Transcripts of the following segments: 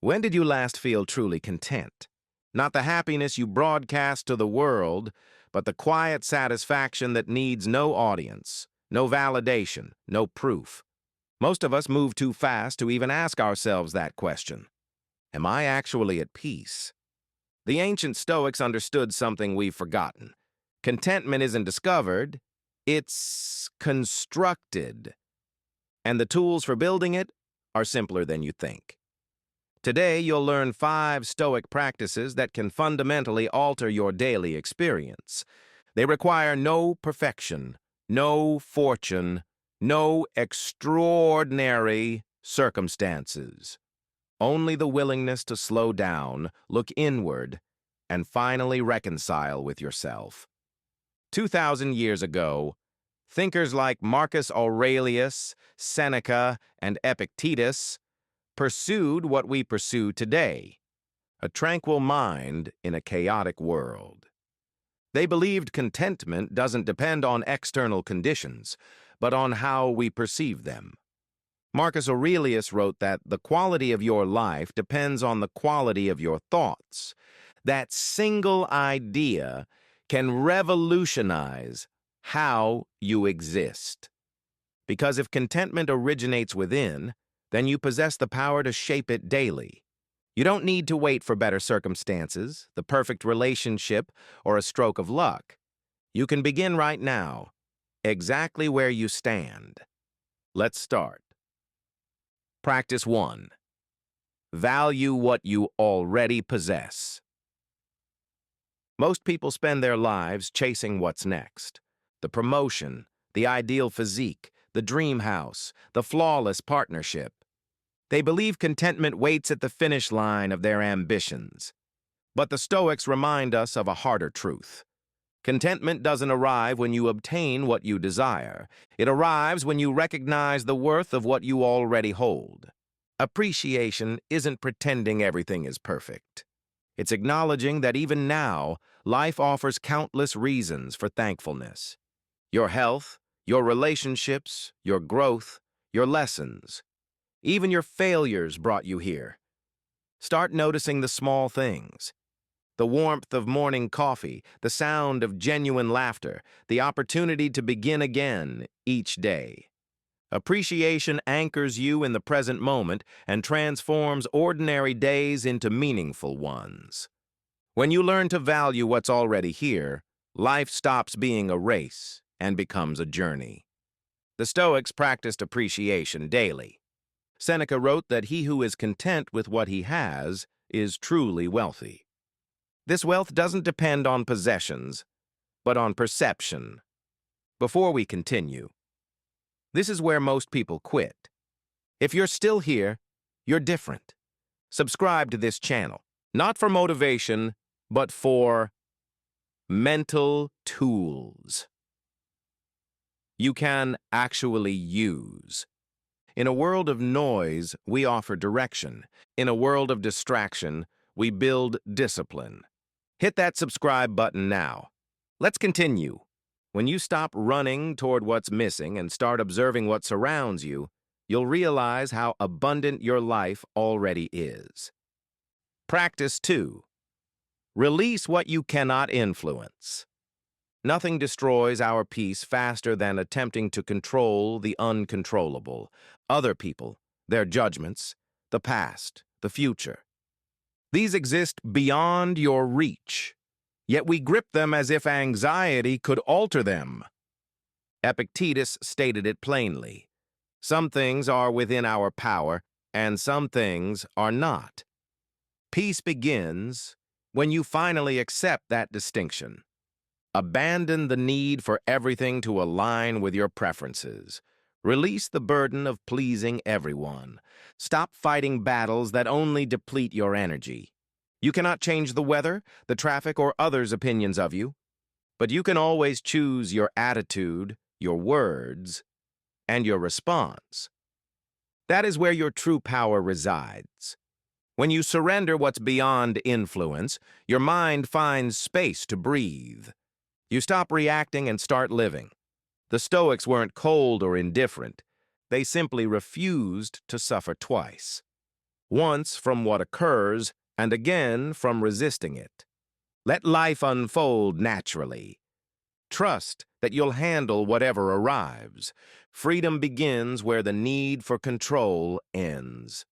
When did you last feel truly content? Not the happiness you broadcast to the world, but the quiet satisfaction that needs no audience, no validation, no proof. Most of us move too fast to even ask ourselves that question. Am I actually at peace? The ancient Stoics understood something we've forgotten. Contentment isn't discovered, it's constructed. And the tools for building it are simpler than you think. Today, you'll learn 5 Stoic practices that can fundamentally alter your daily experience. They require no perfection, no fortune, no extraordinary circumstances. Only the willingness to slow down, look inward, and finally reconcile with yourself. 2,000 years ago, thinkers like Marcus Aurelius, Seneca, and Epictetus pursued what we pursue today, a tranquil mind in a chaotic world. They believed contentment doesn't depend on external conditions, but on how we perceive them. Marcus Aurelius wrote that the quality of your life depends on the quality of your thoughts. That single idea can revolutionize how you exist. Because if contentment originates within, then you possess the power to shape it daily. You don't need to wait for better circumstances, the perfect relationship, or a stroke of luck. You can begin right now, exactly where you stand. Let's start. Practice 1. Value what you already possess. Most people spend their lives chasing what's next. The promotion, the ideal physique, the dream house, the flawless partnership. They believe contentment waits at the finish line of their ambitions. But the Stoics remind us of a harder truth. Contentment doesn't arrive when you obtain what you desire. It arrives when you recognize the worth of what you already hold. Appreciation isn't pretending everything is perfect. It's acknowledging that even now, life offers countless reasons for thankfulness. Your health, your relationships, your growth, your lessons. Even your failures brought you here. Start noticing the small things. The warmth of morning coffee, the sound of genuine laughter, the opportunity to begin again each day. Appreciation anchors you in the present moment and transforms ordinary days into meaningful ones. When you learn to value what's already here, life stops being a race and becomes a journey. The Stoics practiced appreciation daily. Seneca wrote that he who is content with what he has is truly wealthy. This wealth doesn't depend on possessions, but on perception. Before we continue, this is where most people quit. If you're still here, you're different. Subscribe to this channel, not for motivation, but for mental tools you can actually use. In a world of noise, we offer direction. In a world of distraction, we build discipline. Hit that subscribe button now. Let's continue. When you stop running toward what's missing and start observing what surrounds you, you'll realize how abundant your life already is. Practice 2. Release what you cannot influence. Nothing destroys our peace faster than attempting to control the uncontrollable. Other people, their judgments, the past, the future. These exist beyond your reach, yet we grip them as if anxiety could alter them. Epictetus stated it plainly. Some things are within our power, and some things are not. Peace begins when you finally accept that distinction. Abandon the need for everything to align with your preferences. Release the burden of pleasing everyone. Stop fighting battles that only deplete your energy. You cannot change the weather, the traffic, or others' opinions of you, but you can always choose your attitude, your words, and your response. That is where your true power resides. When you surrender what's beyond influence, your mind finds space to breathe. You stop reacting and start living. The Stoics weren't cold or indifferent. They simply refused to suffer twice. once from what occurs and again from resisting it. Let life unfold naturally. Trust that you'll handle whatever arrives. Freedom begins where the need for control ends.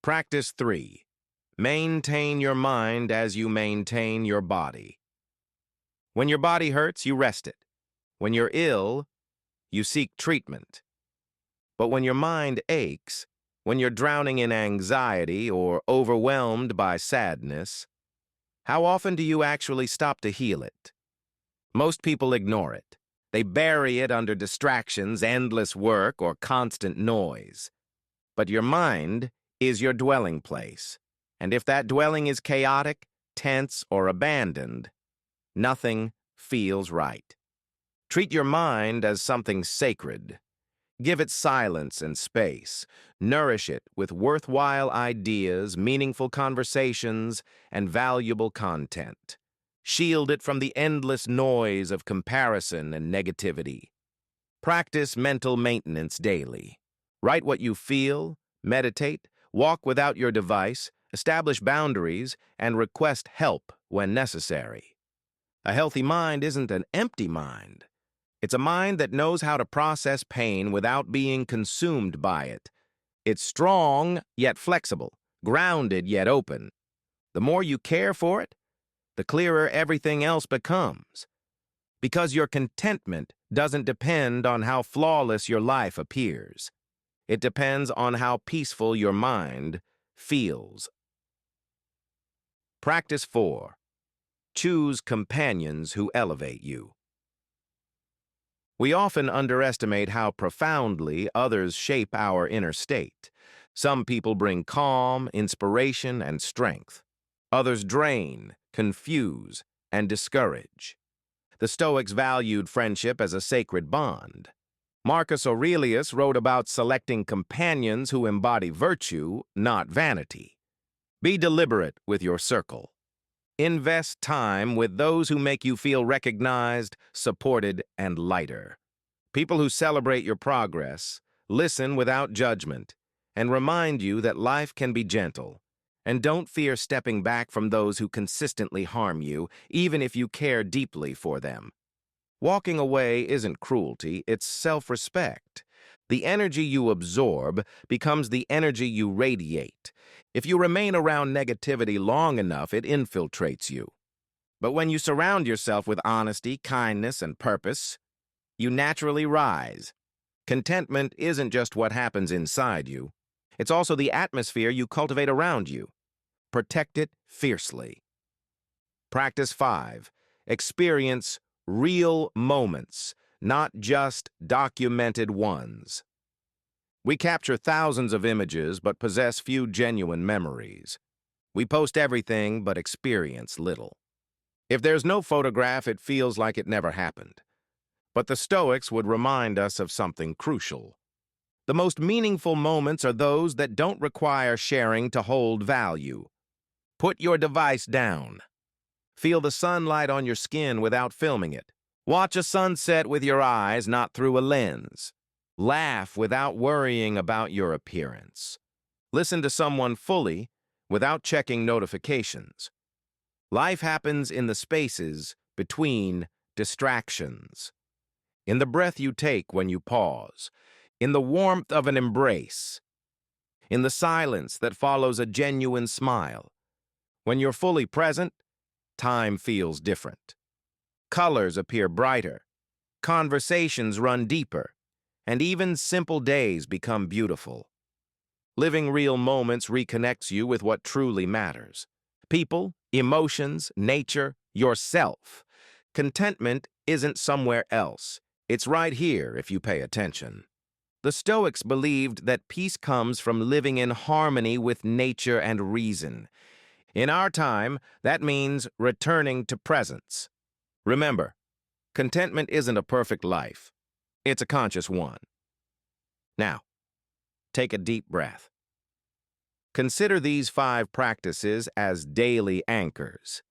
Practice 3. Maintain your mind as you maintain your body. When your body hurts, you rest it. When you're ill, you seek treatment. But when your mind aches, when you're drowning in anxiety or overwhelmed by sadness, how often do you actually stop to heal it? Most people ignore it. They bury it under distractions, endless work, or constant noise. But your mind is your dwelling place. And if that dwelling is chaotic, tense, or abandoned, nothing feels right. Treat your mind as something sacred. Give it silence and space. Nourish it with worthwhile ideas, meaningful conversations, and valuable content. Shield it from the endless noise of comparison and negativity. Practice mental maintenance daily. Write what you feel, meditate, walk without your device, establish boundaries, and request help when necessary. A healthy mind isn't an empty mind. It's a mind that knows how to process pain without being consumed by it. It's strong, yet flexible, grounded, yet open. The more you care for it, the clearer everything else becomes. Because your contentment doesn't depend on how flawless your life appears. It depends on how peaceful your mind feels. Practice 4. Choose companions who elevate you. We often underestimate how profoundly others shape our inner state. Some people bring calm, inspiration, and strength. Others drain, confuse, and discourage. The Stoics valued friendship as a sacred bond. Marcus Aurelius wrote about selecting companions who embody virtue, not vanity. Be deliberate with your circle. Invest time with those who make you feel recognized, supported, and lighter. People who celebrate your progress, listen without judgment, and remind you that life can be gentle. And don't fear stepping back from those who consistently harm you, even if you care deeply for them. Walking away isn't cruelty, it's self-respect. The energy you absorb becomes the energy you radiate. If you remain around negativity long enough, it infiltrates you. But when you surround yourself with honesty, kindness, and purpose, you naturally rise. Contentment isn't just what happens inside you. It's also the atmosphere you cultivate around you. Protect it fiercely. Practice 5. Experience real moments, not just documented ones. We capture thousands of images but possess few genuine memories. We post everything but experience little. If there's no photograph, it feels like it never happened. But the Stoics would remind us of something crucial. The most meaningful moments are those that don't require sharing to hold value. Put your device down. Feel the sunlight on your skin without filming it. Watch a sunset with your eyes, not through a lens. Laugh without worrying about your appearance. Listen to someone fully without checking notifications. Life happens in the spaces between distractions. In the breath you take when you pause. In the warmth of an embrace. In the silence that follows a genuine smile. When you're fully present, time feels different. Colors appear brighter. Conversations run deeper. And even simple days become beautiful. Living real moments reconnects you with what truly matters. People, emotions, nature, yourself. Contentment isn't somewhere else. It's right here if you pay attention. The Stoics believed that peace comes from living in harmony with nature and reason. In our time, that means returning to presence. Remember, contentment isn't a perfect life. It's a conscious one. Now, take a deep breath. Consider these 5 practices as daily anchors.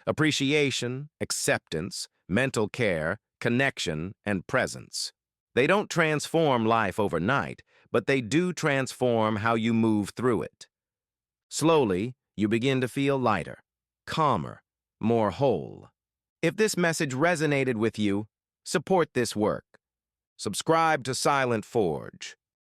Appreciation, acceptance, mental care, connection, and presence. They don't transform life overnight, but they do transform how you move through it. Slowly, you begin to feel lighter, calmer, more whole. If this message resonated with you, support this work. Subscribe to Silent Forge.